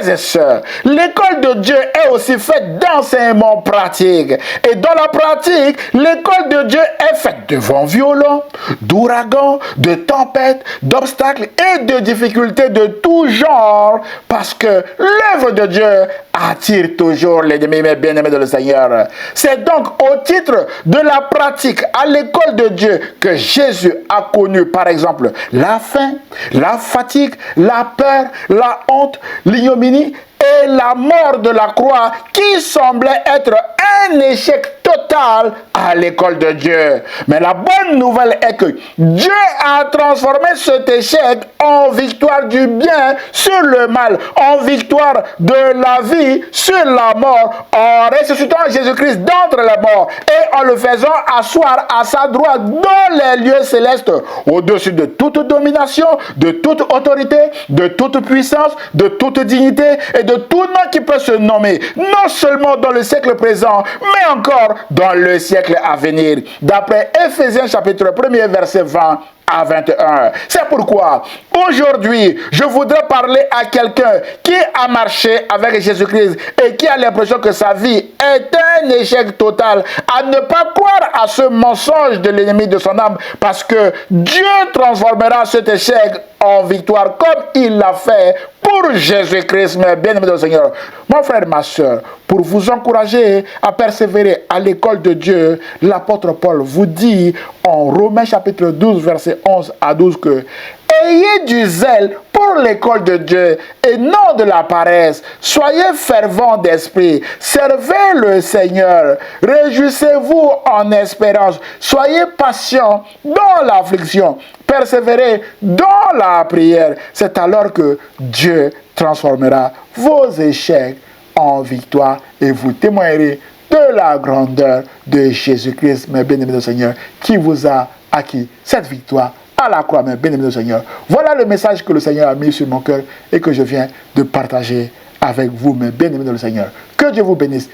Frères et sœurs, l'école de Dieu est aussi faite d'enseignements pratiques. Et dans la pratique, l'école de Dieu est faite de vents violents, d'ouragans, de tempêtes, d'obstacles et de difficultés de tout genre, parce que l'œuvre de Dieu attire toujours l'ennemi, mes bien-aimés de le Seigneur. C'est donc au titre de la pratique à l'école de Dieu que Jésus a connu, par exemple, la faim, la fatigue, la peur, la honte, l'ignominie et la mort de la croix qui semblait être un échec total à l'école de Dieu. Mais la bonne nouvelle est que Dieu a transformé cet échec en victoire du bien sur le mal, en victoire de la vie sur la mort, en ressuscitant Jésus-Christ d'entre les morts et en le faisant asseoir à sa droite dans les lieux célestes, au-dessus de toute domination, de toute autorité, de toute puissance, de toute dignité et de tout nom qui peut se nommer, non seulement dans le siècle présent, mais encore dans le siècle à venir. D'après Éphésiens chapitre 1er, verset 20 à 21. C'est pourquoi, aujourd'hui, je voudrais parler à quelqu'un qui a marché avec Jésus-Christ et qui a l'impression que sa vie est un échec total, à ne pas croire à ce mensonge de l'ennemi de son âme, parce que Dieu transformera cet échec en victoire, comme il l'a fait pour Jésus-Christ, mes bien-aimés de Seigneur. Mon frère, ma soeur, pour vous encourager à persévérer à l'école de Dieu, l'apôtre Paul vous dit en Romains chapitre 12, verset 11 à 12 que « Ayez du zèle pour l'école de Dieu et non de la paresse. Soyez fervents d'esprit. Servez le Seigneur. Réjouissez-vous en espérance. Soyez patients dans l'affliction. Persévérez dans la prière. C'est alors que Dieu transformera vos échecs en victoire et vous témoignerez de la grandeur de Jésus-Christ, mes bien-aimés du Seigneur, qui vous a acquis cette victoire à la croix, mes bien-aimés du Seigneur. Voilà le message que le Seigneur a mis sur mon cœur et que je viens de partager avec vous, mes bien-aimés dans le Seigneur. Que Dieu vous bénisse